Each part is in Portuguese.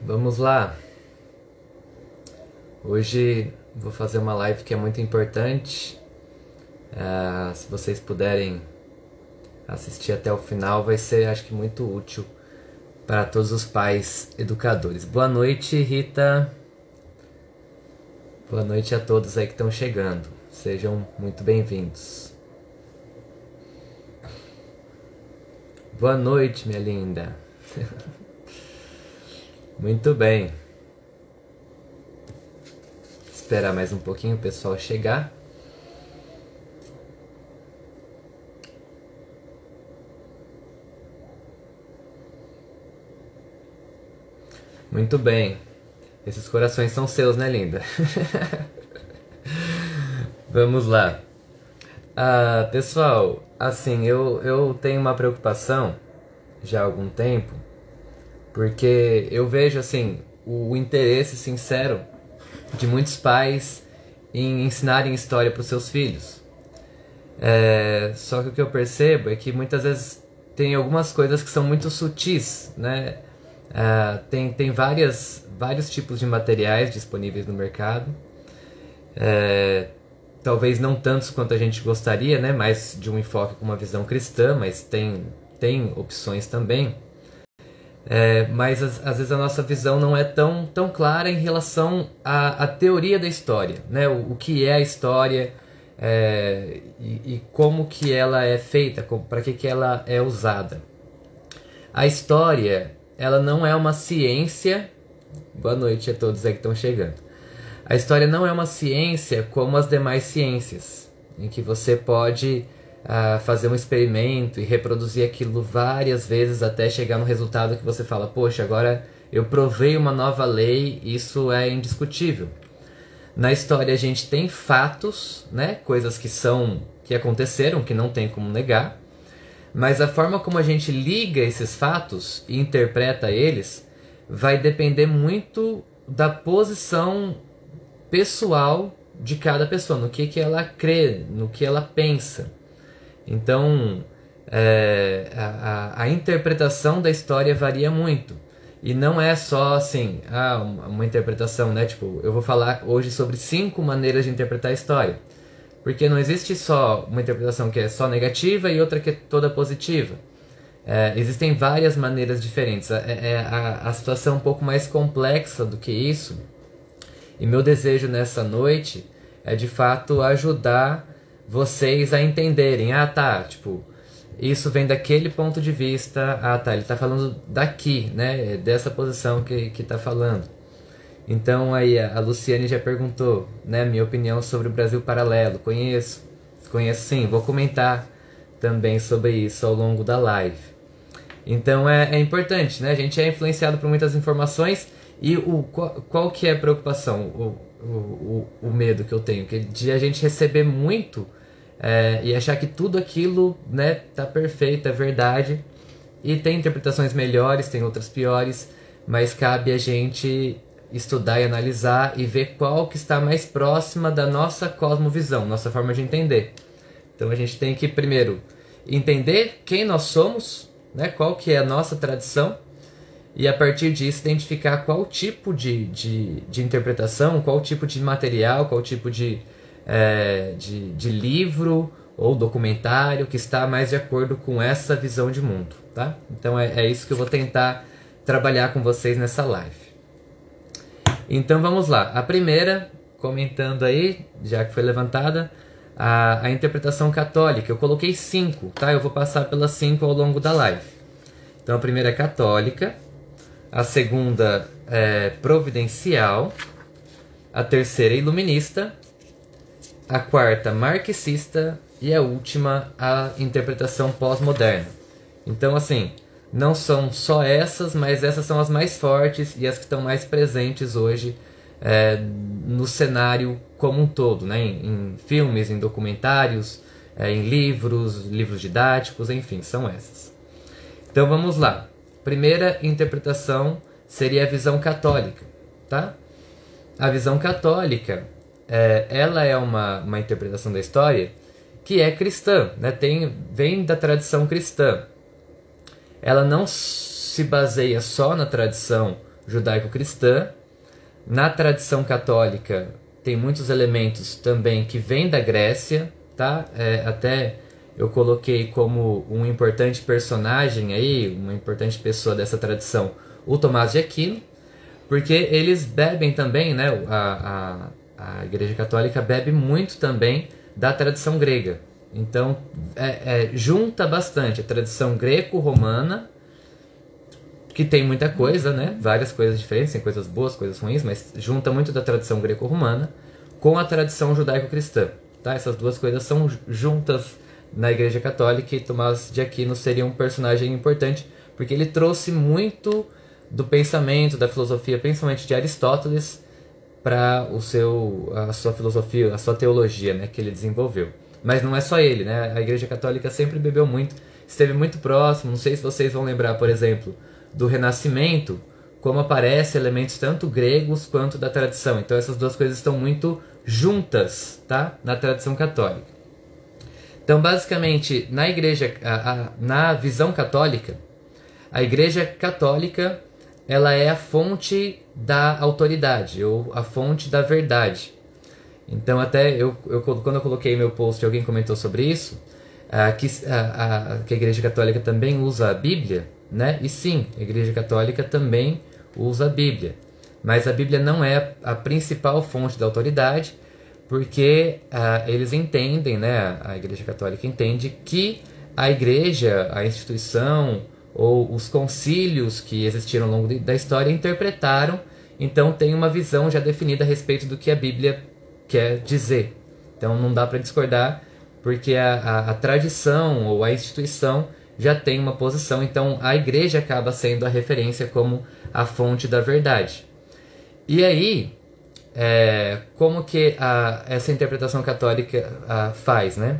Vamos lá. Hoje vou fazer uma live que é muito importante. Se vocês puderem assistir até o final, vai ser, acho que, muito útil para todos os pais educadores. Boa noite, Rita. Boa noite a todos aí que estão chegando. Sejam muito bem-vindos. Boa noite, minha linda. Muito bem. Esperar mais um pouquinho o pessoal chegar. Muito bem. Esses corações são seus, né, linda? Vamos lá. Pessoal, assim, eu tenho uma preocupação já há algum tempo, porque eu vejo, assim, o interesse sincero de muitos pais em ensinarem história para os seus filhos. Só que o que eu percebo é que muitas vezes tem algumas coisas que são muito sutis, né? Tem vários tipos de materiais disponíveis no mercado. Talvez não tantos quanto a gente gostaria, né? Mais de um enfoque com uma visão cristã, mas tem opções também. Mas às vezes a nossa visão não é tão clara em relação à teoria da história, né? O que é a história e como que ela é feita, para que ela é usada. A história, ela não é uma ciência. Boa noite a todos aí que estão chegando. A história não é uma ciência como as demais ciências, em que você pode fazer um experimento e reproduzir aquilo várias vezes até chegar no resultado que você fala, poxa, agora eu provei uma nova lei, isso é indiscutível. Na história a gente tem fatos, né, coisas que aconteceram, que não tem como negar, mas a forma como a gente liga esses fatos e interpreta eles vai depender muito da posição pessoal de cada pessoa, no que ela crê, no que ela pensa. Então, a interpretação da história varia muito. E não é só assim, uma interpretação, né? Tipo, eu vou falar hoje sobre 5 maneiras de interpretar a história. Porque não existe só uma interpretação que é só negativa e outra que é toda positiva. Existem várias maneiras diferentes. A situação é um pouco mais complexa do que isso. E meu desejo nessa noite é de fato ajudar vocês a entenderem. Tipo, isso vem daquele ponto de vista. Ele está falando daqui, né? Dessa posição que está falando. Então aí a Luciane já perguntou, né? Minha opinião sobre o Brasil Paralelo. Conheço sim, vou comentar também sobre isso ao longo da live. Então é importante, né? A gente é influenciado por muitas informações. E qual que é a preocupação, o medo que eu tenho? De a gente receber muito e achar que tudo aquilo, né, tá perfeito, é verdade. E tem interpretações melhores, tem outras piores, mas cabe a gente estudar e analisar e ver qual que está mais próxima da nossa cosmovisão, nossa forma de entender. Então a gente tem que primeiro entender quem nós somos, né, qual que é a nossa tradição, e a partir disso identificar qual tipo de interpretação, qual tipo de material, qual tipo de livro ou documentário que está mais de acordo com essa visão de mundo, tá? Então é isso que eu vou tentar trabalhar com vocês nessa live. Então vamos lá. A primeira, comentando aí, já que foi levantada, a interpretação católica. Eu coloquei 5, tá? Eu vou passar pelas 5 ao longo da live. Então a primeira é católica. A segunda é providencial, a terceira é iluminista, a quarta marxista e a última a interpretação pós-moderna. Então, assim, não são só essas, mas essas são as mais fortes e as que estão mais presentes hoje no cenário como um todo, né? Em filmes, em documentários, em livros didáticos, enfim, são essas. Então vamos lá. Primeira interpretação seria a visão católica, tá? A visão católica, ela é uma interpretação da história que é cristã, né? Vem da tradição cristã. Ela não se baseia só na tradição judaico-cristã. Na tradição católica tem muitos elementos também que vêm da Grécia, tá? Até eu coloquei como um importante personagem aí, uma importante pessoa dessa tradição, o Tomás de Aquino, porque eles bebem também, né? A Igreja Católica bebe muito também da tradição grega. Então, junta bastante a tradição greco-romana, que tem muita coisa, né? Várias coisas diferentes, tem coisas boas, coisas ruins, mas junta muito da tradição greco-romana com a tradição judaico-cristã. Tá? Essas duas coisas são juntas na Igreja Católica, e Tomás de Aquino seria um personagem importante, porque ele trouxe muito do pensamento, da filosofia, principalmente de Aristóteles, para a sua filosofia, a sua teologia, né, que ele desenvolveu. Mas não é só ele, né? A Igreja Católica sempre bebeu muito, esteve muito próximo. Não sei se vocês vão lembrar, por exemplo, do Renascimento, como aparece elementos tanto gregos quanto da tradição. Então essas duas coisas estão muito juntas, tá? Na tradição católica. Então, basicamente, na igreja, na visão católica, a Igreja Católica ela é a fonte da autoridade, ou a fonte da verdade. Então, até quando eu coloquei meu post, alguém comentou sobre isso, que a Igreja Católica também usa a Bíblia, né? E sim, a Igreja Católica também usa a Bíblia. Mas a Bíblia não é a principal fonte da autoridade, porque eles entendem, né? A Igreja Católica entende que a Igreja, a instituição ou os concílios que existiram ao longo da história interpretaram, então tem uma visão já definida a respeito do que a Bíblia quer dizer. Então não dá para discordar, porque a tradição ou a instituição já tem uma posição, então a igreja acaba sendo a referência como a fonte da verdade. E aí, como que essa interpretação católica faz, né?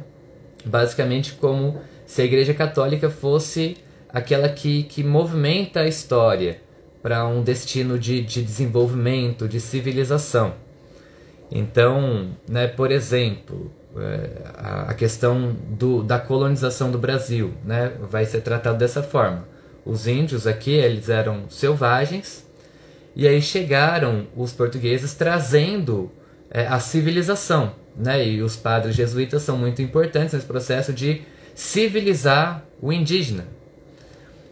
Basicamente como se a Igreja Católica fosse aquela que movimenta a história para um destino de desenvolvimento, de civilização. Então, né, por exemplo, a questão da colonização do Brasil, né, vai ser tratado dessa forma. Os índios aqui, eles eram selvagens, e aí chegaram os portugueses trazendo a civilização, né, e os padres jesuítas são muito importantes nesse processo de civilizar o indígena.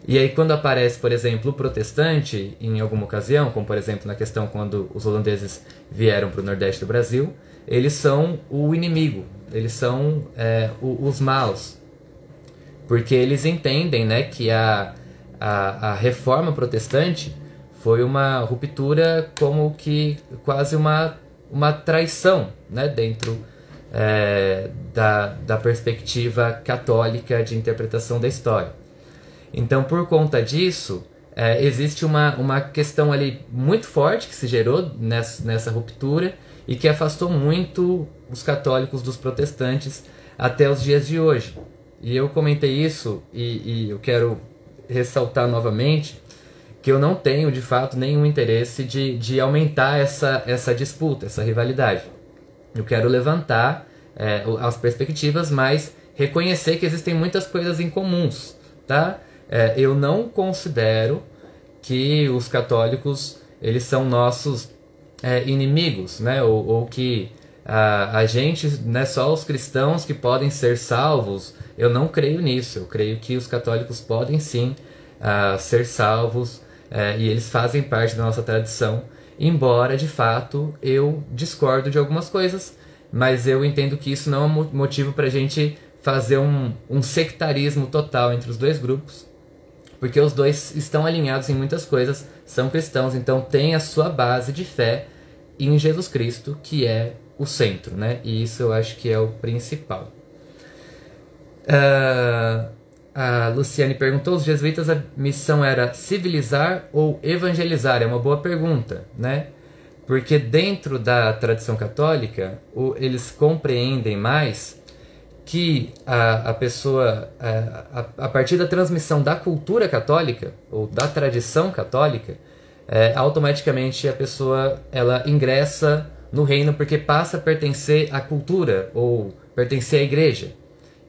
E aí quando aparece, por exemplo, o protestante em alguma ocasião, como por exemplo na questão quando os holandeses vieram para o Nordeste do Brasil, eles são o inimigo, eles são os maus, porque eles entendem, né, que a reforma protestante foi uma ruptura, como que quase uma traição, né, dentro da perspectiva católica de interpretação da história. Então, por conta disso, existe uma questão ali muito forte que se gerou nessa ruptura e que afastou muito os católicos dos protestantes até os dias de hoje. E eu comentei isso e eu quero ressaltar novamente que eu não tenho, de fato, nenhum interesse de aumentar essa disputa, essa rivalidade. Eu quero levantar as perspectivas, mas reconhecer que existem muitas coisas em comuns, tá? Eu não considero que os católicos eles são nossos inimigos, né? Ou que a gente, né, só os cristãos que podem ser salvos. Eu não creio nisso. Eu creio que os católicos podem sim ser salvos, e eles fazem parte da nossa tradição, embora de fato eu discordo de algumas coisas, mas eu entendo que isso não é motivo para a gente fazer um sectarismo total entre os dois grupos, porque os dois estão alinhados em muitas coisas, são cristãos, então tem a sua base de fé em Jesus Cristo, que é o centro, né? E isso eu acho que é o principal. A Luciane perguntou, os jesuítas, a missão era civilizar ou evangelizar? É uma boa pergunta, né? Porque dentro da tradição católica, eles compreendem mais que a pessoa, a partir da transmissão da cultura católica, ou da tradição católica, automaticamente a pessoa ela ingressa no reino porque passa a pertencer à cultura, ou pertencer à igreja.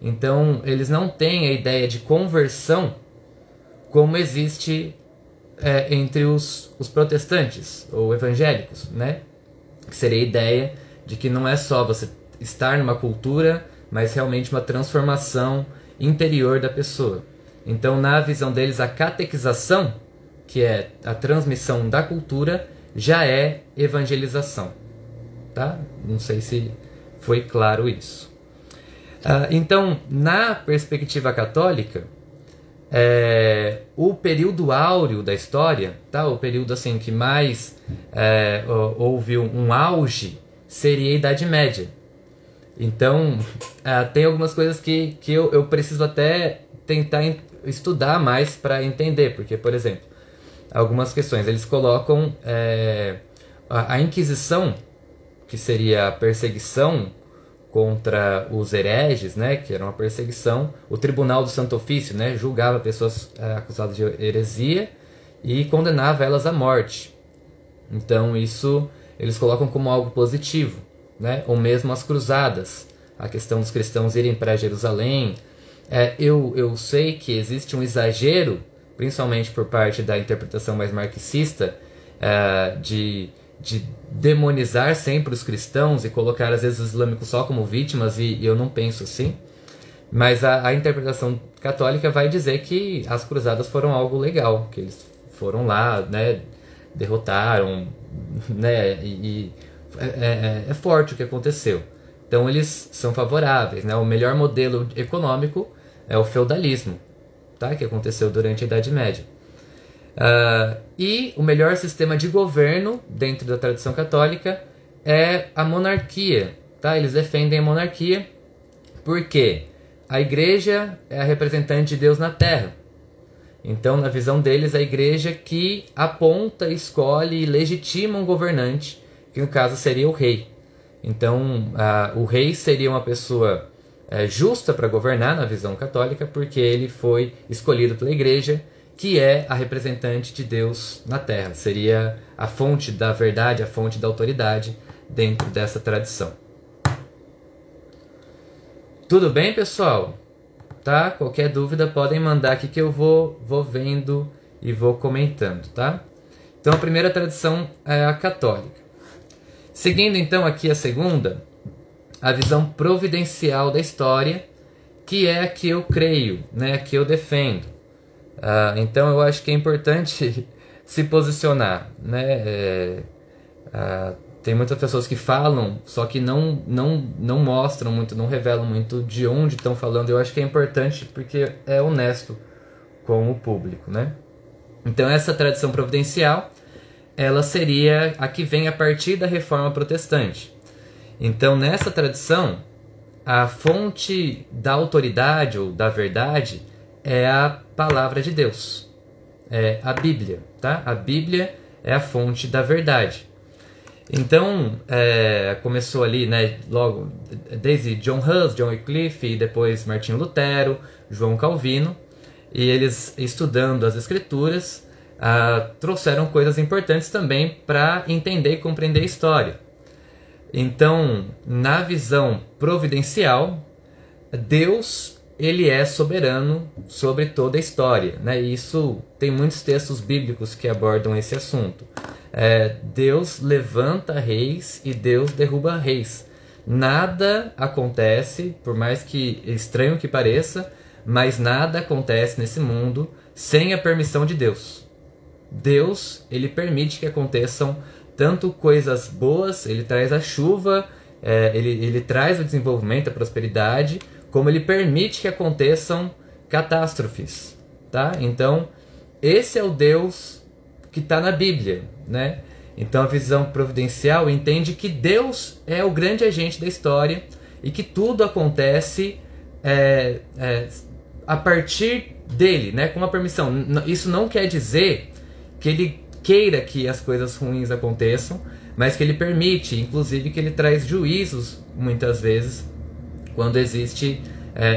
Então, eles não têm a ideia de conversão como existe entre os protestantes ou evangélicos, né? Que seria a ideia de que não é só você estar numa cultura, mas realmente uma transformação interior da pessoa. Então, na visão deles, a catequização, que é a transmissão da cultura, já é evangelização. Tá? Não sei se foi claro isso. Então, na perspectiva católica, o período áureo da história, tá? O período assim, que mais houve um auge, seria a Idade Média. Então, tem algumas coisas que eu preciso até tentar estudar mais para entender, porque, por exemplo, algumas questões, eles colocam a Inquisição, que seria a perseguição contra os hereges, né, que era uma perseguição, o Tribunal do Santo Ofício, né, julgava pessoas acusadas de heresia e condenava elas à morte. Então isso eles colocam como algo positivo, né, ou mesmo as cruzadas, a questão dos cristãos irem para Jerusalém. Eu sei que existe um exagero, principalmente por parte da interpretação mais marxista, de demonizar sempre os cristãos e colocar às vezes os islâmicos só como vítimas, e eu não penso assim. Mas a interpretação católica vai dizer que as cruzadas foram algo legal, que eles foram lá, né, derrotaram, né, e é forte o que aconteceu. Então eles são favoráveis, né? O melhor modelo econômico é o feudalismo, tá? Que aconteceu durante a Idade Média. E o melhor sistema de governo dentro da tradição católica é a monarquia, tá? Eles defendem a monarquia porque a igreja é a representante de Deus na terra. Então, na visão deles, a igreja que aponta, escolhe e legitima um governante, que no caso seria o rei. Então, o rei seria uma pessoa justa para governar na visão católica, porque ele foi escolhido pela igreja, que é a representante de Deus na terra. Seria a fonte da verdade, a fonte da autoridade dentro dessa tradição. Tudo bem, pessoal? Tá? Qualquer dúvida podem mandar aqui que eu vou vendo e vou comentando, tá? Então a primeira tradição é a católica. Seguindo então aqui a segunda, a visão providencial da história, que é a que eu creio, né? A que eu defendo. Então eu acho que é importante se posicionar, né? Tem muitas pessoas que falam, só que não mostram muito, não revelam muito de onde estão falando. Eu acho que é importante porque é honesto com o público, né? Então essa tradição providencial, ela seria a que vem a partir da Reforma Protestante. Então nessa tradição, a fonte da autoridade ou da verdade é a palavra de Deus, é a Bíblia, tá? A Bíblia é a fonte da verdade. Então, começou ali, né, logo, desde John Hus, John Wycliffe, e depois Martinho Lutero, João Calvino, e eles, estudando as Escrituras, trouxeram coisas importantes também para entender e compreender a história. Então, na visão providencial, Deus, ele é soberano sobre toda a história, né? E isso tem muitos textos bíblicos que abordam esse assunto. Deus levanta reis e Deus derruba reis. Nada acontece, por mais que estranho que pareça, mas nada acontece nesse mundo sem a permissão de Deus. Deus, ele permite que aconteçam tanto coisas boas, ele traz a chuva, ele traz o desenvolvimento, a prosperidade, como ele permite que aconteçam catástrofes, tá? Então, esse é o Deus que está na Bíblia, né? Então, a visão providencial entende que Deus é o grande agente da história e que tudo acontece a partir dele, né? Com a permissão. Isso não quer dizer que ele queira que as coisas ruins aconteçam, mas que ele permite, inclusive que ele traz juízos, muitas vezes, quando existe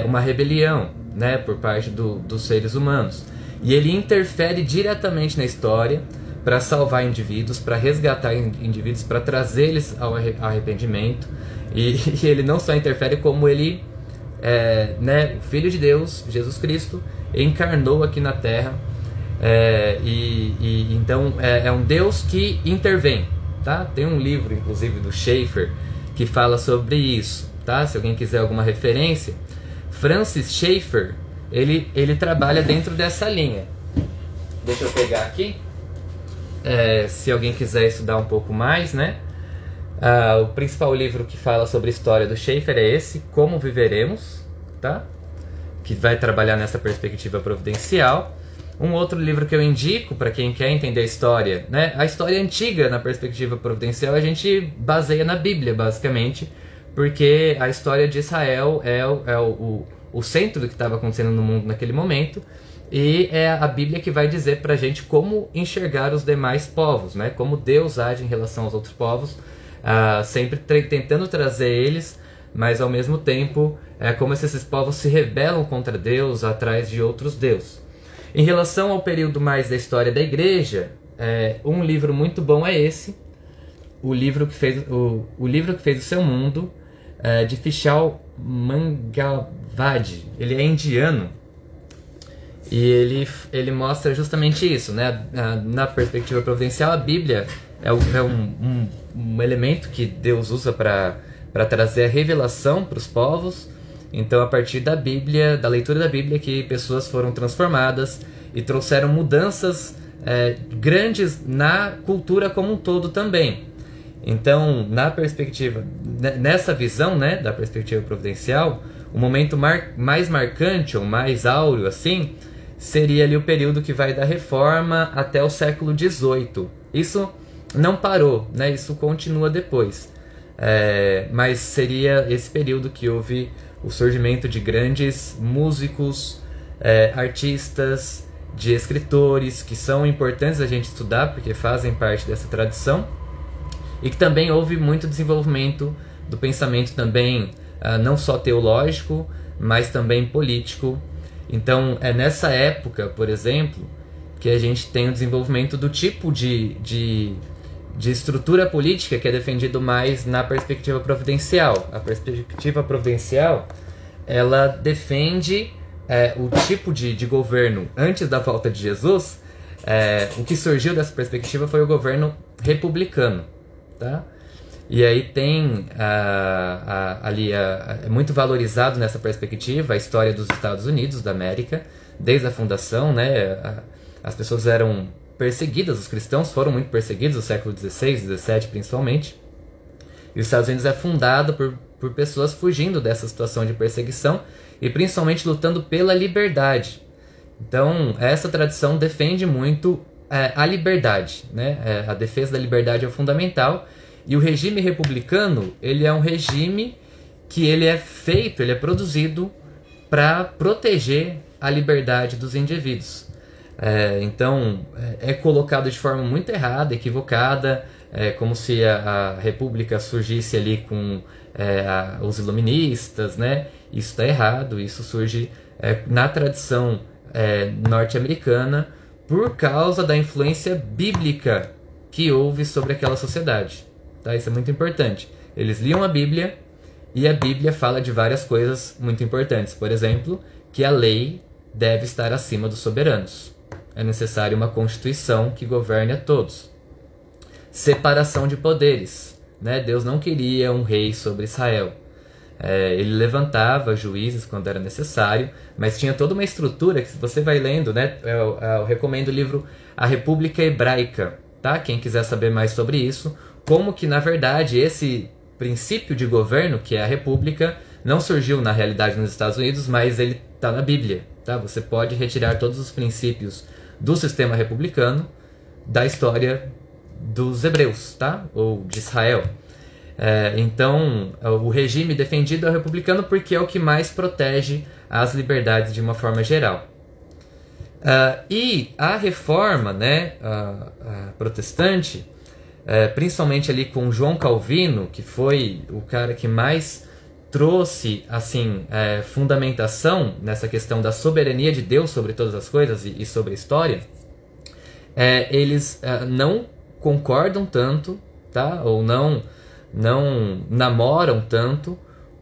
uma rebelião, né, por parte dos seres humanos. E ele interfere diretamente na história para salvar indivíduos, para resgatar indivíduos, para trazer-eles ao arrependimento. E ele não só interfere, como ele, né, o Filho de Deus, Jesus Cristo, encarnou aqui na Terra Então é um Deus que intervém, tá? Tem um livro, inclusive, do Schaeffer que fala sobre isso, tá? Se alguém quiser alguma referência, Francis Schaeffer, ele trabalha dentro dessa linha. Deixa eu pegar aqui, se alguém quiser estudar um pouco mais, né? O principal livro que fala sobre a história do Schaeffer é esse, Como Viveremos, tá? Que vai trabalhar nessa perspectiva providencial. Um outro livro que eu indico para quem quer entender a história, né? A história antiga na perspectiva providencial a gente baseia na Bíblia, basicamente, porque a história de Israel é o centro do que estava acontecendo no mundo naquele momento, e é a Bíblia que vai dizer para a gente como enxergar os demais povos, né? Como Deus age em relação aos outros povos, sempre tentando trazer eles, mas ao mesmo tempo como esses povos se rebelam contra Deus atrás de outros deuses. Em relação ao período mais da história da igreja, um livro muito bom é esse, o livro que fez o Seu Mundo, de Vishal Mangavad. Ele é indiano e ele mostra justamente isso, né? Na perspectiva providencial, a Bíblia é um elemento que Deus usa para trazer a revelação para os povos. Então, a partir da Bíblia, da leitura da Bíblia, que pessoas foram transformadas e trouxeram mudanças grandes na cultura como um todo também. Então, nessa visão, né, da perspectiva providencial, o momento mais marcante ou mais áureo, assim, seria ali o período que vai da Reforma até o século XVIII. Isso não parou, né? Isso continua depois. Mas seria esse período que houve o surgimento de grandes músicos, artistas, de escritores, que são importantes a gente estudar, porque fazem parte dessa tradição, e que também houve muito desenvolvimento do pensamento também, não só teológico, mas também político. Então, é nessa época, por exemplo, que a gente tem o desenvolvimento do tipo de estrutura política que é defendido mais na perspectiva providencial. A perspectiva providencial, ela defende o tipo de governo antes da volta de Jesus. O que surgiu dessa perspectiva foi o governo republicano, tá? E aí tem ali é muito valorizado nessa perspectiva a história dos Estados Unidos da América, desde a fundação, né? As pessoas eram perseguidas, os cristãos foram muito perseguidos no século XVI, XVII principalmente. E os Estados Unidos é fundado por pessoas fugindo dessa situação de perseguição e principalmente lutando pela liberdade. Então, essa tradição defende muito a liberdade, né? A defesa da liberdade é fundamental. E o regime republicano, ele é um regime que ele é produzido para proteger a liberdade dos indivíduos. Então, é colocado de forma muito errada, equivocada, como se a república surgisse ali com os iluministas, né? Isso está errado, isso surge na tradição norte-americana por causa da influência bíblica que houve sobre aquela sociedade. Tá? Isso é muito importante. Eles liam a Bíblia e a Bíblia fala de várias coisas muito importantes. Por exemplo, que a lei deve estar acima dos soberanos. É necessário uma constituição que governe a todos. Separação de poderes, né? Deus não queria um rei sobre Israel. Ele levantava juízes quando era necessário, mas tinha toda uma estrutura que, se você vai lendo, né? Eu recomendo o livro A República Hebraica, tá? Quem quiser saber mais sobre isso, como que, na verdade, esse princípio de governo, que é a república, não surgiu na realidade nos Estados Unidos, mas ele está na Bíblia, tá? Você pode retirar todos os princípios do sistema republicano da história dos hebreus, tá? Ou de Israel. Então, o regime defendido é o republicano porque é o que mais protege as liberdades de uma forma geral. E a reforma, né, a protestante, principalmente ali com João Calvino, que foi o cara que mais trouxe assim, fundamentação nessa questão da soberania de Deus sobre todas as coisas e sobre a história, eles não concordam tanto, tá? Ou não namoram tanto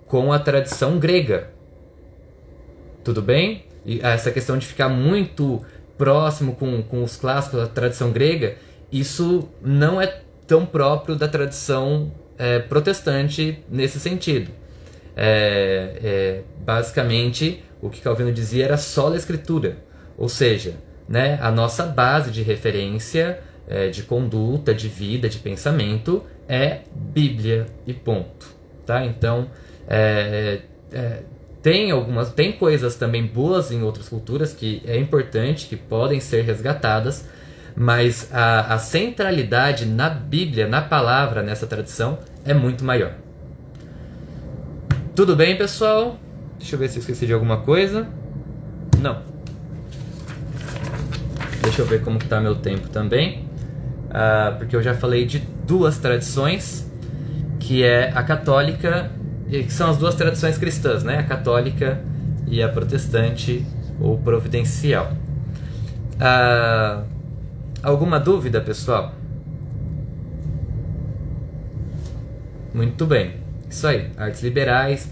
com a tradição grega. Tudo bem? E essa questão de ficar muito próximo com os clássicos da tradição grega, isso não é tão próprio da tradição protestante nesse sentido. Basicamente, o que Calvino dizia era só a Escritura, ou seja, né, a nossa base de referência, de conduta, de vida, de pensamento é Bíblia e ponto. Tá? Então, tem coisas também boas em outras culturas que é importante, que podem ser resgatadas, mas a centralidade na Bíblia, na palavra, nessa tradição, é muito maior. Tudo bem, pessoal? Deixa eu ver se eu esqueci de alguma coisa. Não. Deixa eu ver como está meu tempo também. Porque eu já falei de duas tradições, que é a católica, que são as duas tradições cristãs, né? A católica e a protestante ou providencial. Alguma dúvida, pessoal? Muito bem. Isso aí, artes liberais.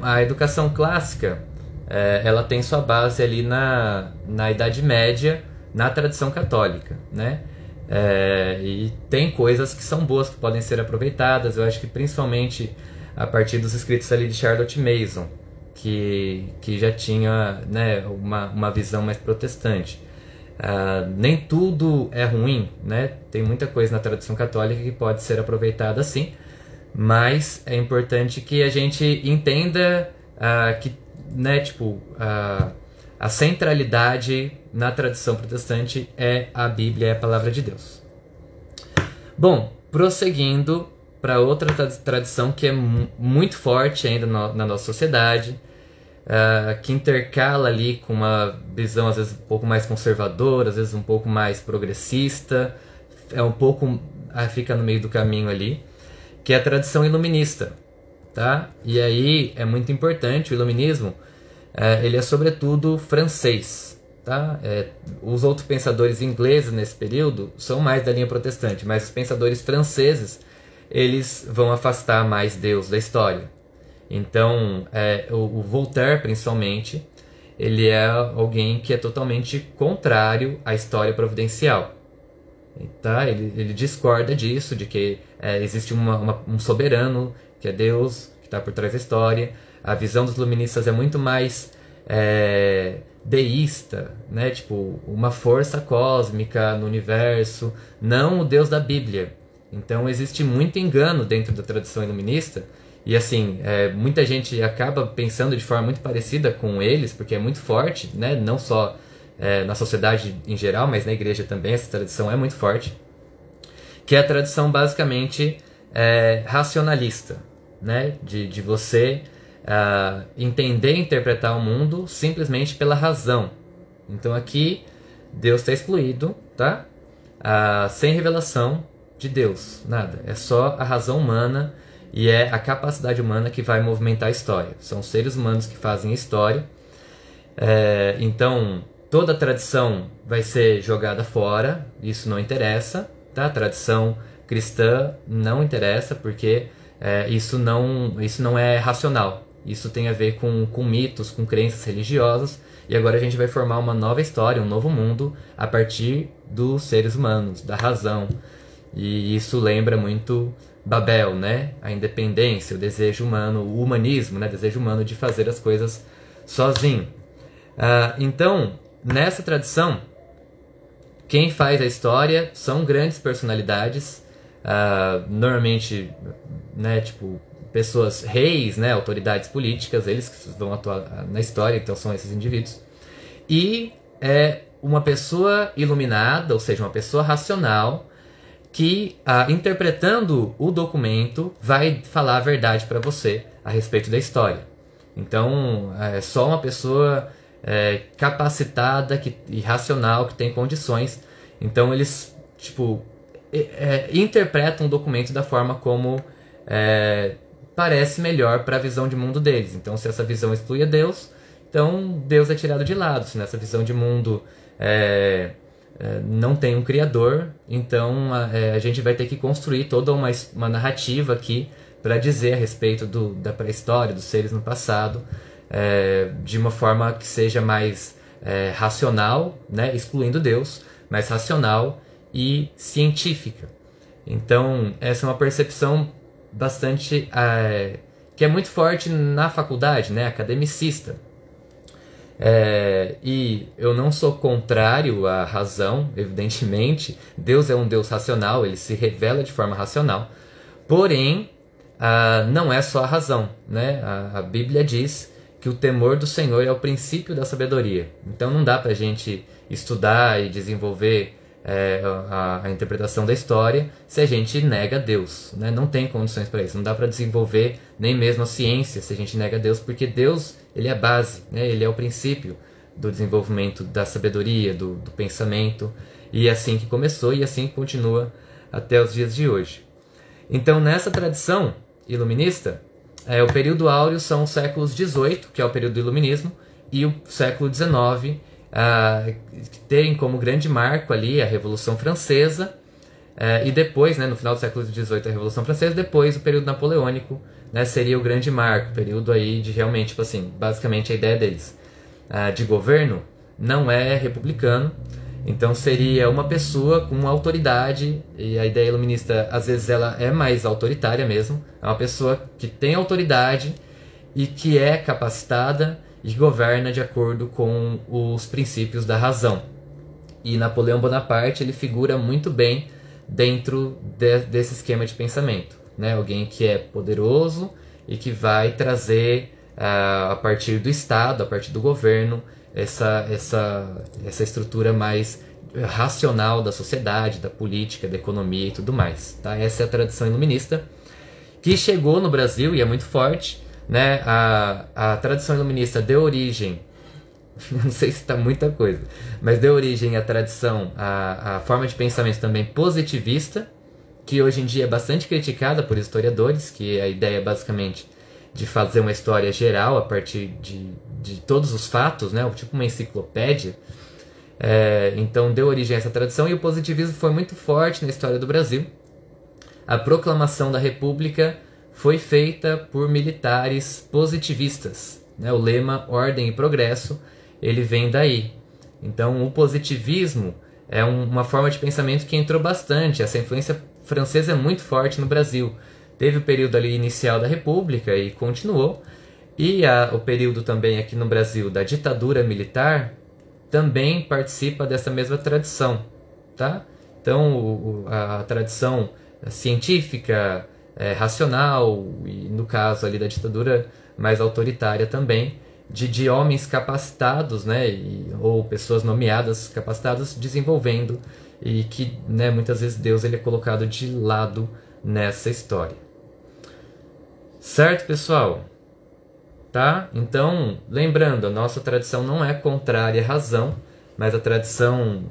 A educação clássica, ela tem sua base ali na Idade Média, na tradição católica, né? E tem coisas que são boas, que podem ser aproveitadas. Eu acho que principalmente a partir dos escritos ali de Charlotte Mason, que já tinha, né, uma visão mais protestante. Nem tudo é ruim, né? Tem muita coisa na tradição católica que pode ser aproveitada sim, mas é importante que a gente entenda que, né, tipo, a centralidade na tradição protestante é a Bíblia, é a palavra de Deus. Bom, prosseguindo para outra tradição que é muito forte ainda na nossa sociedade, que intercala ali com uma visão às vezes um pouco mais conservadora, às vezes um pouco mais progressista, fica no meio do caminho ali, que é a tradição iluminista, tá? E aí é muito importante, o iluminismo, ele é sobretudo francês, tá? Os outros pensadores ingleses nesse período são mais da linha protestante, mas os pensadores franceses, eles vão afastar mais Deus da história. Então, o Voltaire, principalmente, ele é alguém que é totalmente contrário à história providencial. Tá? Ele discorda disso, de que existe um soberano, que é Deus, que está por trás da história. A visão dos iluministas é muito mais deísta, né? Tipo, uma força cósmica no universo, não o Deus da Bíblia. Então existe muito engano dentro da tradição iluminista, e assim, muita gente acaba pensando de forma muito parecida com eles, porque é muito forte, né? Não só na sociedade em geral, mas na igreja também, essa tradição é muito forte, que é a tradição basicamente racionalista, né? De você entender e interpretar o mundo simplesmente pela razão. Então aqui Deus está excluído, tá? Sem revelação de Deus, nada. É só a razão humana e é a capacidade humana que vai movimentar a história. São os seres humanos que fazem a história. Então toda a tradição vai ser jogada fora, isso não interessa, tá? A tradição cristã não interessa, porque isso não é racional. Isso tem a ver com mitos, com crenças religiosas, e agora a gente vai formar uma nova história, um novo mundo, a partir dos seres humanos, da razão. E isso lembra muito Babel, né? A independência, o desejo humano, o humanismo, né? O desejo humano de fazer as coisas sozinho. Então, nessa tradição, quem faz a história são grandes personalidades, normalmente, né, tipo, pessoas, reis, né, autoridades políticas, eles que vão atuar na história, então são esses indivíduos. E uma pessoa iluminada, ou seja, uma pessoa racional, que, interpretando o documento, vai falar a verdade para você a respeito da história. Então, é só uma pessoa capacitada e racional, que tem condições. Então, eles tipo, interpretam o documento da forma como parece melhor para a visão de mundo deles. Então, se essa visão exclui a Deus, então Deus é tirado de lado. Se nessa visão de mundo não tem um criador, então a gente vai ter que construir toda uma narrativa aqui para dizer a respeito da pré-história, dos seres no passado, de uma forma que seja mais racional, né, excluindo Deus, mas racional e científica. Então, essa é uma percepção bastante que é muito forte na faculdade, né, academicista. E eu não sou contrário à razão, evidentemente. Deus é um Deus racional, ele se revela de forma racional. Porém, não é só a razão, né? A Bíblia diz que o temor do Senhor é o princípio da sabedoria. Então não dá para a gente estudar e desenvolver a interpretação da história se a gente nega Deus, né? Não tem condições para isso. Não dá para desenvolver nem mesmo a ciência se a gente nega Deus, porque Deus, ele é a base, né? Ele é o princípio do desenvolvimento da sabedoria, do pensamento, e é assim que começou e assim que continua até os dias de hoje. Então, nessa tradição iluminista, o período áureo são os séculos XVIII, que é o período do iluminismo, e o século XIX, que tem como grande marco ali a Revolução Francesa, e depois, né, no final do século XVIII, a Revolução Francesa, depois o período napoleônico, né, seria o grande marco, período aí de realmente, tipo assim, basicamente a ideia deles de governo não é republicano, então seria uma pessoa com autoridade, e a ideia iluminista às vezes ela é mais autoritária mesmo, é uma pessoa que tem autoridade e que é capacitada e governa de acordo com os princípios da razão. E Napoleão Bonaparte ele figura muito bem dentro desse esquema de pensamento, né? Alguém que é poderoso e que vai trazer a partir do Estado, a partir do governo, essa estrutura mais racional da sociedade, da política, da economia e tudo mais. Tá? Essa é a tradição iluminista que chegou no Brasil e é muito forte. Né? A tradição iluminista deu origem, não sei se está muita coisa, mas deu origem à tradição, à forma de pensamento também positivista, que hoje em dia é bastante criticada por historiadores, que a ideia é basicamente de fazer uma história geral a partir de todos os fatos, né? Tipo uma enciclopédia. Então deu origem a essa tradição e o positivismo foi muito forte na história do Brasil. A proclamação da República foi feita por militares positivistas, né? O lema Ordem e Progresso, ele vem daí. Então o positivismo é uma forma de pensamento que entrou bastante, essa influência francesa é muito forte no Brasil. Teve o período ali inicial da República e continuou, e o período também aqui no Brasil da ditadura militar também participa dessa mesma tradição, tá? Então a tradição científica, racional, e no caso ali da ditadura mais autoritária também, de homens capacitados, né, ou pessoas nomeadas capacitadas desenvolvendo, e que, né, muitas vezes Deus ele é colocado de lado nessa história. Certo, pessoal? Tá? Então, lembrando, a nossa tradição não é contrária à razão, mas a tradição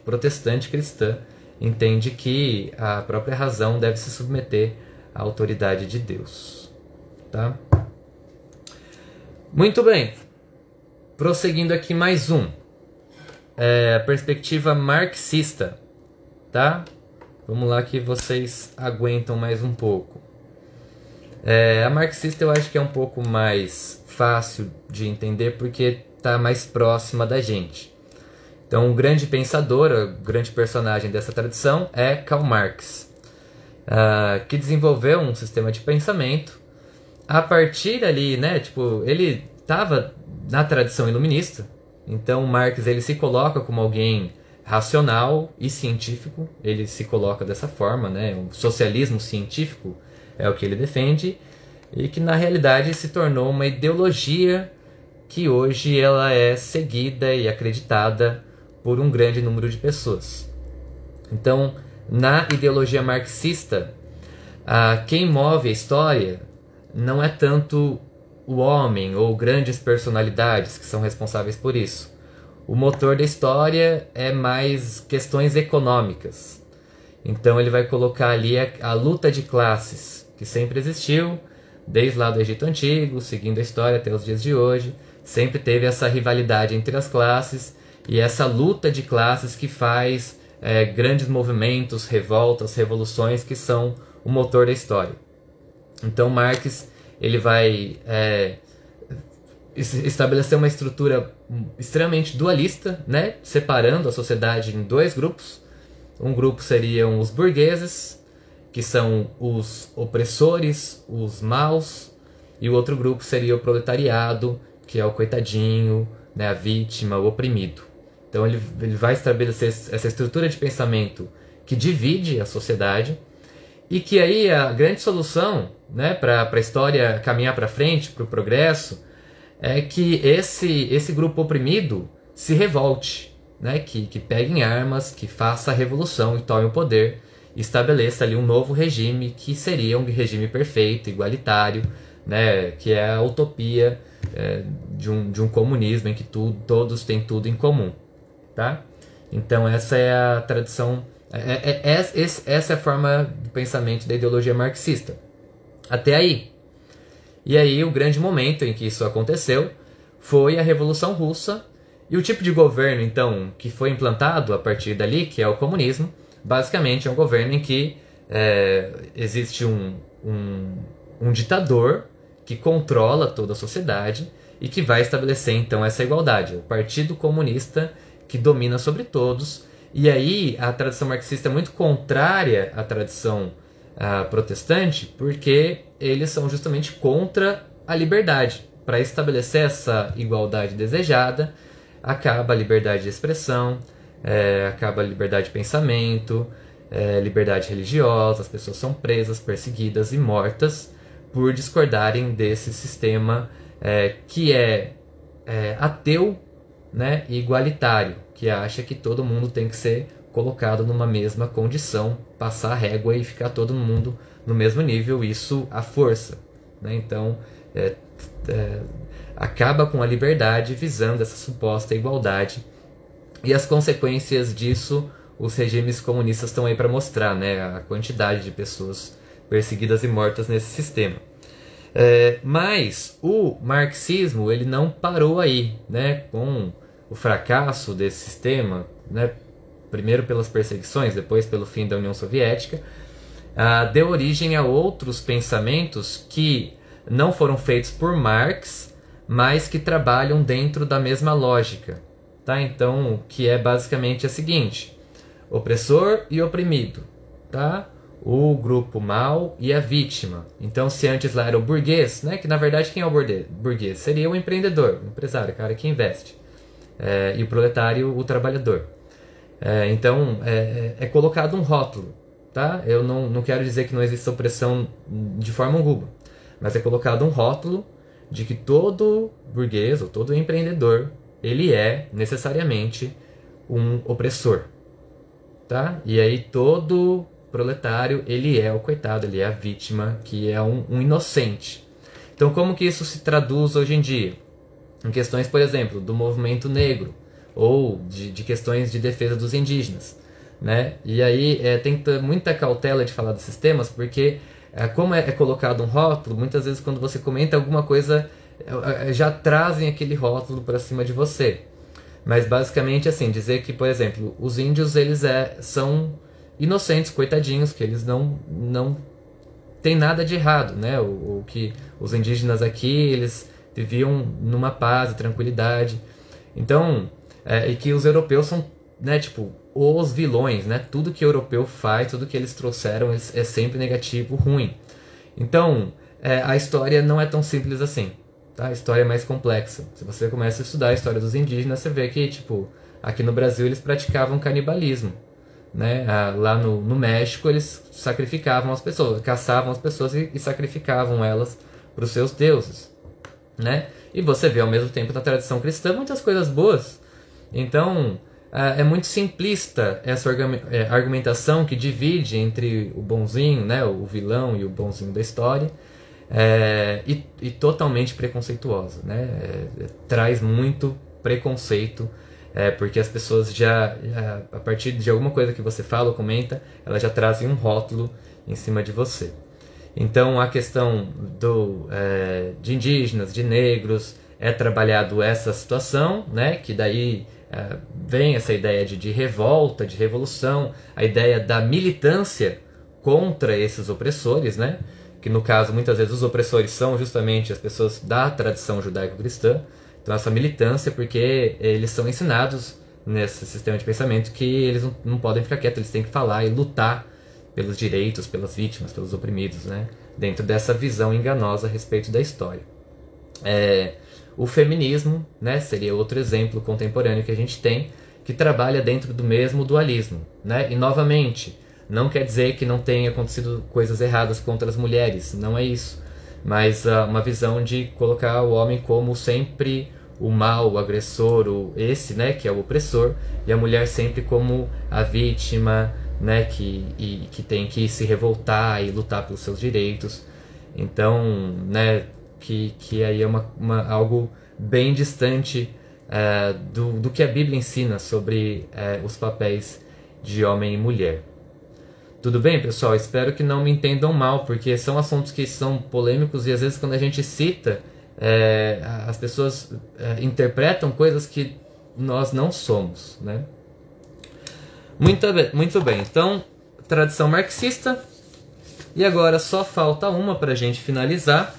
protestante cristã entende que a própria razão deve se submeter à autoridade de Deus. Tá? Muito bem. Prosseguindo aqui mais um. A perspectiva marxista. Tá? Vamos lá que vocês aguentam mais um pouco. A marxista eu acho que é um pouco mais fácil de entender porque está mais próxima da gente. Então, o grande pensador, o grande personagem dessa tradição é Karl Marx, que desenvolveu um sistema de pensamento a partir ali, né? Tipo, ele estava na tradição iluminista. Então, Marx ele se coloca como alguém racional e científico. Ele se coloca dessa forma, né? O socialismo científico é o que ele defende, e que na realidade se tornou uma ideologia que hoje ela é seguida e acreditada por um grande número de pessoas. Então, na ideologia marxista, quem move a história não é tanto o homem ou grandes personalidades que são responsáveis por isso. O motor da história é mais questões econômicas. Então ele vai colocar ali a luta de classes, que sempre existiu, desde lá do Egito Antigo, seguindo a história até os dias de hoje. Sempre teve essa rivalidade entre as classes e essa luta de classes que faz grandes movimentos, revoltas, revoluções que são o motor da história. Então Marx ele vai estabelecer uma estrutura extremamente dualista, né, separando a sociedade em dois grupos. Um grupo seriam os burgueses, que são os opressores, os maus, e o outro grupo seria o proletariado, que é o coitadinho, né, a vítima, o oprimido. Então ele vai estabelecer essa estrutura de pensamento que divide a sociedade, e que aí a grande solução, né, para a história caminhar para frente, para o progresso, é que esse grupo oprimido se revolte, né, que pegue em armas, que faça a revolução e tome o poder, e estabeleça ali um novo regime que seria um regime perfeito, igualitário, né, que é a utopia de um comunismo em que todos têm tudo em comum. Tá? Então essa é a tradição, essa é a forma de pensamento da ideologia marxista. Até aí. E aí o grande momento em que isso aconteceu foi a Revolução Russa, e o tipo de governo então que foi implantado a partir dali, que é o comunismo, basicamente é um governo em que existe um ditador que controla toda a sociedade e que vai estabelecer então essa igualdade. O Partido Comunista que domina sobre todos. E aí a tradição marxista é muito contrária à tradição protestante, porque eles são justamente contra a liberdade. Para estabelecer essa igualdade desejada, acaba a liberdade de expressão, acaba a liberdade de pensamento, liberdade religiosa, as pessoas são presas, perseguidas e mortas por discordarem desse sistema que é ateu, né, e igualitário, que acha que todo mundo tem que ser colocado numa mesma condição, passar a régua e ficar todo mundo no mesmo nível, isso à força, né? Então acaba com a liberdade visando essa suposta igualdade, e as consequências disso os regimes comunistas estão aí para mostrar, né, a quantidade de pessoas perseguidas e mortas nesse sistema. Mas o marxismo ele não parou aí, né, com o fracasso desse sistema, né, primeiro pelas perseguições, depois pelo fim da União Soviética, deu origem a outros pensamentos que não foram feitos por Marx, mas que trabalham dentro da mesma lógica. Tá? Então, que é basicamente a seguinte: opressor e oprimido, tá? O grupo mau e a vítima. Então, se antes lá era o burguês, né, que na verdade quem é o burguês? Seria o empreendedor, o empresário, o cara que investe. E o proletário, o trabalhador. Então, é colocado um rótulo. Tá? Eu não quero dizer que não existe opressão de forma alguma, mas é colocado um rótulo de que todo burguês ou todo empreendedor ele é necessariamente um opressor. Tá? E aí todo proletário ele é o coitado, ele é a vítima, que é um inocente. Então como que isso se traduz hoje em dia? Em questões, por exemplo, do movimento negro, ou de questões de defesa dos indígenas, né? E aí tem que ter muita cautela de falar desses temas, porque como é colocado um rótulo, muitas vezes quando você comenta alguma coisa, já trazem aquele rótulo para cima de você. Mas basicamente assim, dizer que, por exemplo, os índios eles são inocentes, coitadinhos, que eles não tem nada de errado, né? O que os indígenas aqui, eles viviam numa paz e tranquilidade. Então, e que os europeus são, né, tipo, os vilões, né? Tudo que o europeu faz, tudo que eles trouxeram é sempre negativo, ruim. Então, a história não é tão simples assim, tá? A história é mais complexa. Se você começa a estudar a história dos indígenas, você vê que, tipo, aqui no Brasil eles praticavam canibalismo, né? Lá no México eles sacrificavam as pessoas, caçavam as pessoas e sacrificavam elas para os seus deuses, né? E você vê ao mesmo tempo na tradição cristã muitas coisas boas. Então é muito simplista essa argumentação que divide entre o bonzinho, né, o vilão e o bonzinho da história, e totalmente preconceituosa, né? Traz muito preconceito, porque as pessoas já, a partir de alguma coisa que você fala ou comenta, elas já trazem um rótulo em cima de você. Então a questão de indígenas, de negros, é trabalhado essa situação, né, que daí vem essa ideia de revolta, de revolução, a ideia da militância contra esses opressores, né, que no caso muitas vezes os opressores são justamente as pessoas da tradição judaico-cristã. Então essa militância, porque eles são ensinados nesse sistema de pensamento que eles não podem ficar quietos, eles têm que falar e lutar pelos direitos, pelas vítimas, pelos oprimidos, né? Dentro dessa visão enganosa a respeito da história. O feminismo, né, seria outro exemplo contemporâneo que a gente tem, que trabalha dentro do mesmo dualismo, né? E novamente, não quer dizer que não tenha acontecido coisas erradas contra as mulheres, não é isso. Mas uma visão de colocar o homem como sempre o mal, o agressor, esse, né, que é o opressor, e a mulher sempre como a vítima, né, que tem que se revoltar e lutar pelos seus direitos. Então, né, que aí é algo bem distante do que a Bíblia ensina sobre os papéis de homem e mulher. Tudo bem, pessoal? Espero que não me entendam mal, porque são assuntos que são polêmicos e às vezes quando a gente cita, as pessoas interpretam coisas que nós não somos, né? Muito bem, então, tradição marxista. E agora só falta uma para a gente finalizar,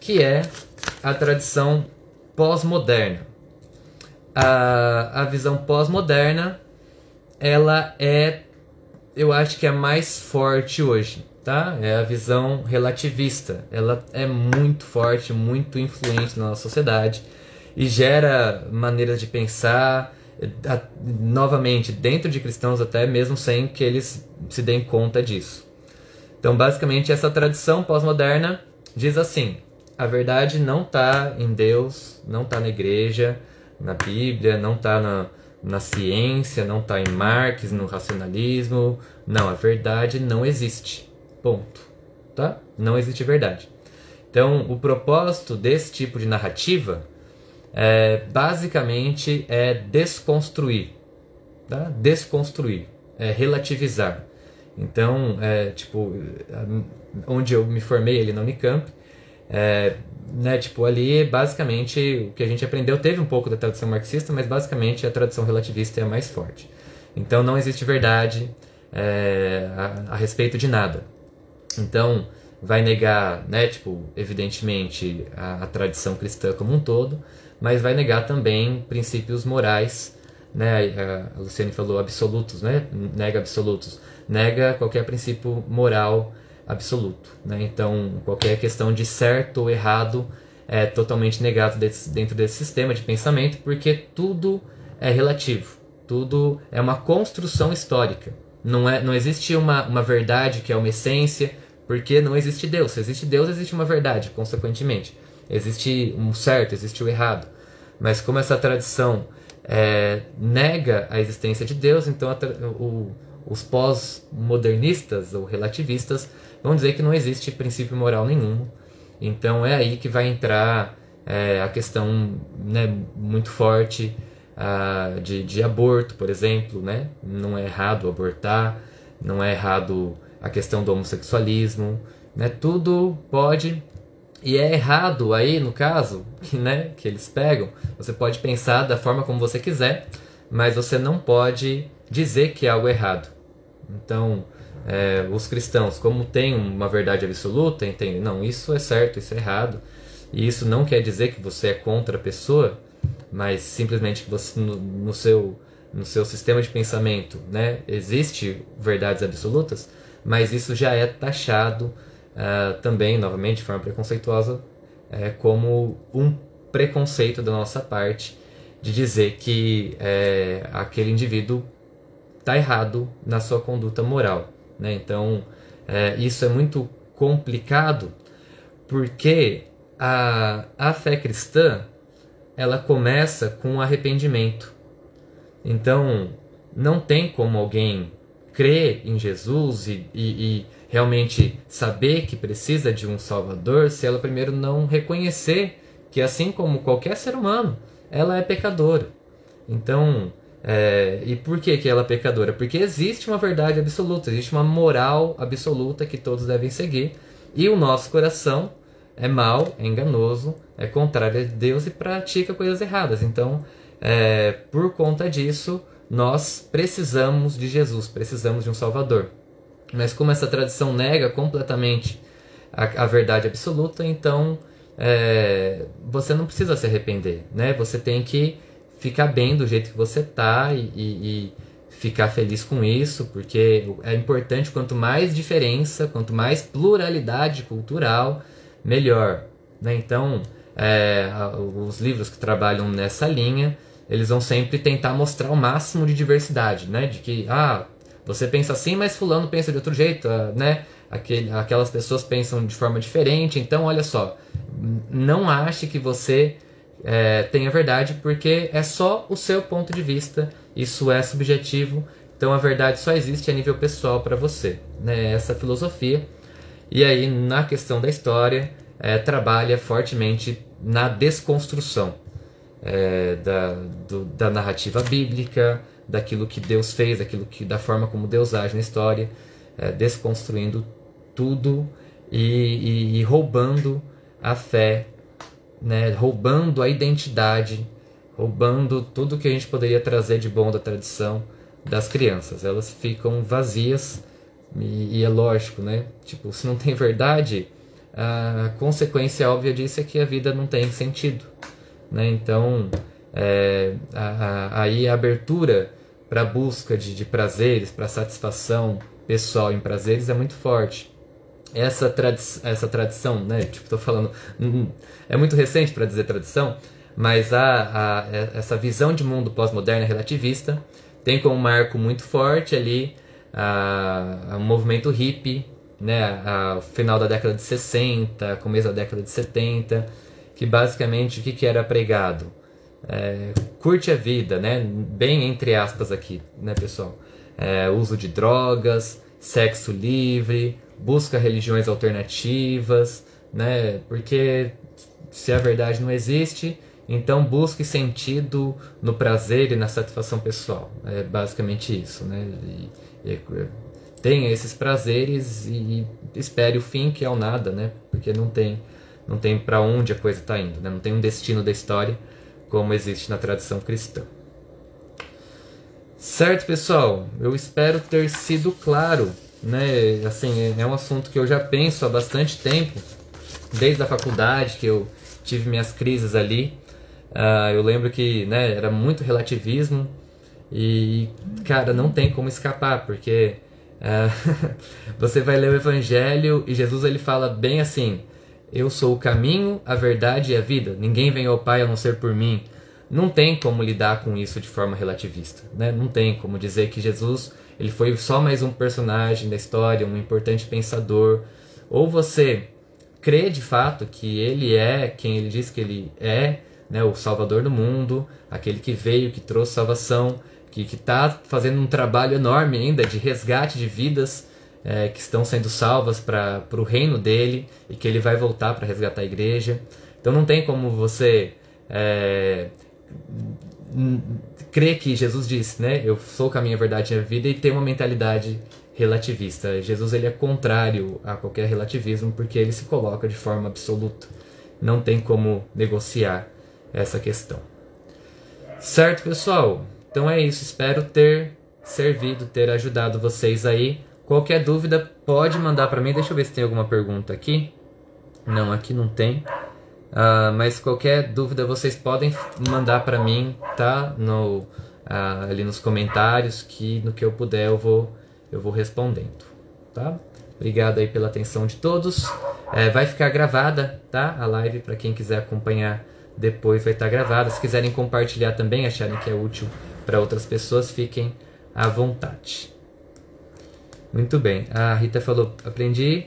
que é a tradição pós-moderna. A visão pós-moderna, ela eu acho que é mais forte hoje, tá? É a visão relativista. Ela é muito forte, muito influente na nossa sociedade e gera maneiras de pensar, novamente, dentro de cristãos até mesmo sem que eles se deem conta disso. Então, basicamente, essa tradição pós-moderna diz assim: a verdade não está em Deus, não está na igreja, na Bíblia, não está na ciência, não está em Marx, no racionalismo. Não, a verdade não existe. Ponto. Tá? Não existe verdade. Então, o propósito desse tipo de narrativa basicamente é desconstruir. Tá? Desconstruir. É relativizar. Então, onde eu me formei ali na Unicamp, né, ali basicamente o que a gente aprendeu teve um pouco da tradição marxista, mas basicamente a tradição relativista é a mais forte. Então não existe verdade a respeito de nada. Então vai negar, né, evidentemente a tradição cristã como um todo, mas vai negar também princípios morais, né? A Luciane falou absolutos, né? Nega absolutos, nega qualquer princípio moral absoluto, né? Então qualquer questão de certo ou errado é totalmente negado dentro desse sistema de pensamento, porque tudo é relativo, tudo é uma construção histórica. Não existe uma verdade que é uma essência, porque não existe Deus. Se existe Deus, existe uma verdade, consequentemente. Existe um certo, existe o errado. Mas como essa tradição nega a existência de Deus, então os pós-modernistas ou relativistas vão dizer que não existe princípio moral nenhum. Então é aí que vai entrar a questão, né, muito forte de aborto, por exemplo, né? Não é errado abortar, não é errado a questão do homossexualismo, né? Tudo pode, e é errado aí no caso, né, que eles pegam. Você pode pensar da forma como você quiser, mas você não pode dizer que é algo errado. Então os cristãos, como tem uma verdade absoluta, entendem, não, isso é certo, isso é errado, e isso não quer dizer que você é contra a pessoa, mas simplesmente que você no seu sistema de pensamento, né, existe verdades absolutas, mas isso já é taxado também, novamente, de forma preconceituosa, como um preconceito da nossa parte de dizer que aquele indivíduo está errado na sua conduta moral, né? Então, isso é muito complicado, porque a fé cristã, ela começa com arrependimento. Então, não tem como alguém crer em Jesus e realmente saber que precisa de um Salvador se ela primeiro não reconhecer que, assim como qualquer ser humano, ela é pecadora. Então, e por que ela é pecadora? Porque existe uma verdade absoluta, existe uma moral absoluta que todos devem seguir, e o nosso coração é mau, é enganoso, é contrário a Deus e pratica coisas erradas. Então, por conta disso, nós precisamos de Jesus, precisamos de um Salvador. Mas como essa tradição nega completamente a verdade absoluta, então você não precisa se arrepender, né? Você tem que ficar bem do jeito que você tá e ficar feliz com isso, porque é importante, quanto mais diferença, quanto mais pluralidade cultural, melhor, né? Então, os livros que trabalham nessa linha, eles vão sempre tentar mostrar o máximo de diversidade, né? De que, você pensa assim, mas fulano pensa de outro jeito, né? Aquelas pessoas pensam de forma diferente, então olha só, não ache que você tem a verdade, porque é só o seu ponto de vista, isso é subjetivo, então a verdade só existe a nível pessoal para você, né? Essa filosofia. E aí, na questão da história, trabalha fortemente na desconstrução da narrativa bíblica, daquilo que Deus fez, da forma como Deus age na história, desconstruindo tudo e roubando a fé, né? Roubando a identidade, roubando tudo que a gente poderia trazer de bom da tradição das crianças. Elas ficam vazias e é lógico, né? Tipo, se não tem verdade, a consequência óbvia disso é que a vida não tem sentido, né? Então, aí a abertura para a busca de prazeres, para satisfação pessoal em prazeres é muito forte. Essa tradição, né? Tipo, tô falando, é muito recente para dizer tradição, mas essa visão de mundo pós-moderna relativista tem como marco muito forte ali o movimento hippie, né? O final da década de 60, começo da década de 70, que basicamente o que era pregado? Curte a vida, né? Bem entre aspas aqui, né, pessoal? Uso de drogas, sexo livre, busca religiões alternativas, né? Porque se a verdade não existe, então busque sentido no prazer e na satisfação pessoal. É basicamente isso, né? Tenha esses prazeres e espere o fim, que é o nada, né? Porque não tem para onde a coisa está indo, né? Não tem um destino da história como existe na tradição cristã. Certo, pessoal? Eu espero ter sido claro, né? Assim, é um assunto que eu já penso há bastante tempo, desde a faculdade, que eu tive minhas crises ali. Eu lembro que, né, era muito relativismo e, cara, não tem como escapar, porque você vai ler o Evangelho e Jesus ele fala bem assim: eu sou o caminho, a verdade e a vida. Ninguém vem ao Pai a não ser por mim. Não tem como lidar com isso de forma relativista, né? Não tem como dizer que Jesus ele foi só mais um personagem da história, um importante pensador. Ou você crê de fato que ele é quem ele diz que ele é, né? O Salvador do mundo, aquele que veio, que trouxe salvação, que está fazendo um trabalho enorme ainda de resgate de vidas que estão sendo salvas para o reino dele, e que ele vai voltar para resgatar a igreja. Então não tem como você crer que Jesus disse, né? Eu sou o caminho, a verdade e a vida, e ter uma mentalidade relativista. Jesus ele é contrário a qualquer relativismo, porque ele se coloca de forma absoluta. Não tem como negociar essa questão. Certo, pessoal? Então é isso. Espero ter servido, ter ajudado vocês aí. Qualquer dúvida pode mandar para mim. Deixa eu ver se tem alguma pergunta aqui. Não, aqui não tem. Mas qualquer dúvida vocês podem mandar para mim, tá? Ali nos comentários, que no que eu puder eu vou respondendo, tá? Obrigado aí pela atenção de todos. Vai ficar gravada, tá? A live, para quem quiser acompanhar depois, vai estar gravada. Se quiserem compartilhar também, acharem que é útil para outras pessoas, fiquem à vontade. Muito bem. A Rita falou, aprendi.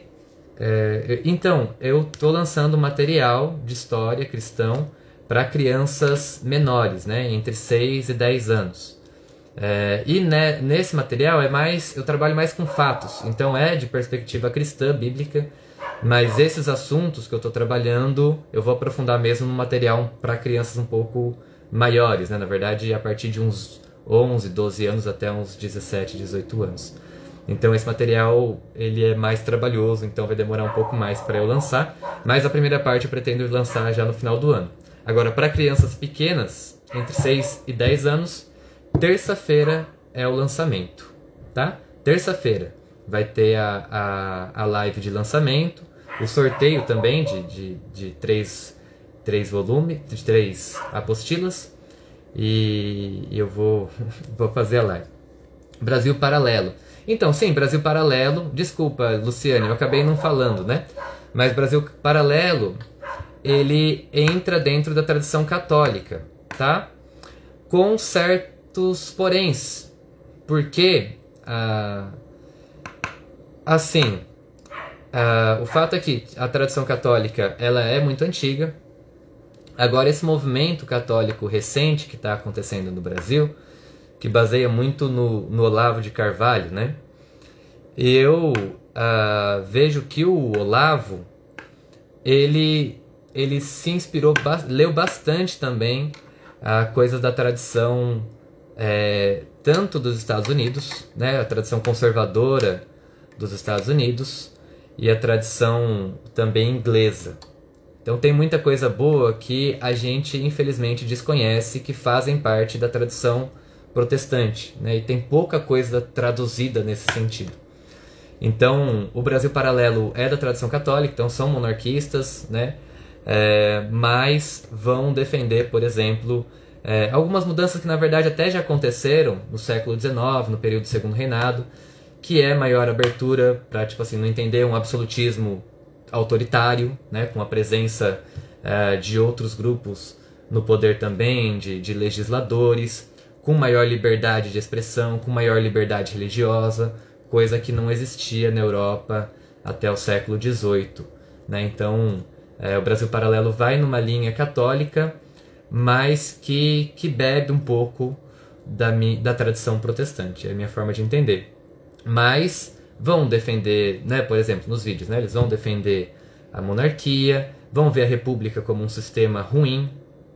Então, eu estou lançando material de história cristão para crianças menores, né, entre 6 e 10 anos. Nesse material eu trabalho mais com fatos, então é de perspectiva cristã, bíblica, mas esses assuntos que eu estou trabalhando eu vou aprofundar mesmo no material para crianças um pouco maiores, né, na verdade a partir de uns 11, 12 anos até uns 17, 18 anos. Então esse material ele é mais trabalhoso, então vai demorar um pouco mais para eu lançar, mas a primeira parte eu pretendo lançar já no final do ano. Agora, para crianças pequenas, entre 6 e 10 anos, terça-feira é o lançamento, tá? Terça-feira vai ter a live de lançamento, o sorteio também de três volumes, de 3 apostilas, e eu vou fazer a live. Brasil Paralelo. Então, sim, Brasil Paralelo, desculpa, Luciane, eu acabei não falando, né? Mas Brasil Paralelo, ele entra dentro da tradição católica, tá? Com certos poréns, porque, assim, o fato é que a tradição católica, ela é muito antiga. Agora, esse movimento católico recente que está acontecendo no Brasil, que baseia muito no Olavo de Carvalho, né? Eu vejo que o Olavo, ele se inspirou, leu bastante também coisas da tradição tanto dos Estados Unidos, né? A tradição conservadora dos Estados Unidos e a tradição também inglesa. Então tem muita coisa boa que a gente infelizmente desconhece, que fazem parte da tradição protestante, né? E tem pouca coisa traduzida nesse sentido. Então o Brasil Paralelo é da tradição católica, então são monarquistas, né? Mas vão defender, por exemplo, algumas mudanças que na verdade até já aconteceram no século XIX, no período do Segundo Reinado, que é maior abertura para, tipo assim, não entender um absolutismo autoritário, né, com a presença de outros grupos no poder também, de legisladores, com maior liberdade de expressão, com maior liberdade religiosa, coisa que não existia na Europa até o século XVIII. Né? Então, o Brasil Paralelo vai numa linha católica, mas que bebe um pouco da tradição protestante, é a minha forma de entender. Mas vão defender, né, por exemplo, nos vídeos, né, eles vão defender a monarquia, vão ver a república como um sistema ruim,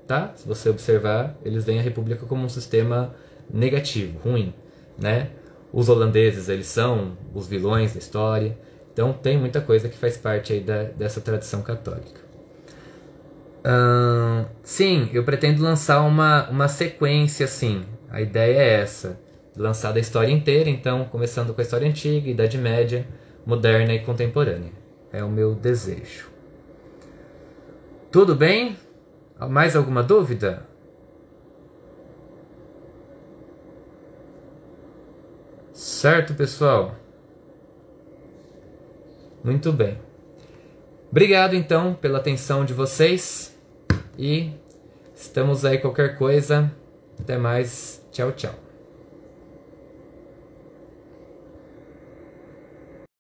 tá? Se você observar, eles veem a república como um sistema negativo, ruim, né? Os holandeses, eles são os vilões da história, então tem muita coisa que faz parte aí dessa tradição católica. Sim, eu pretendo lançar uma sequência, assim, a ideia é essa, lançar da história inteira, então começando com a história antiga, Idade Média, moderna e contemporânea. É o meu desejo. Tudo bem? Mais alguma dúvida? Certo, pessoal? Muito bem. Obrigado, então, pela atenção de vocês. E estamos aí, qualquer coisa. Até mais. Tchau, tchau.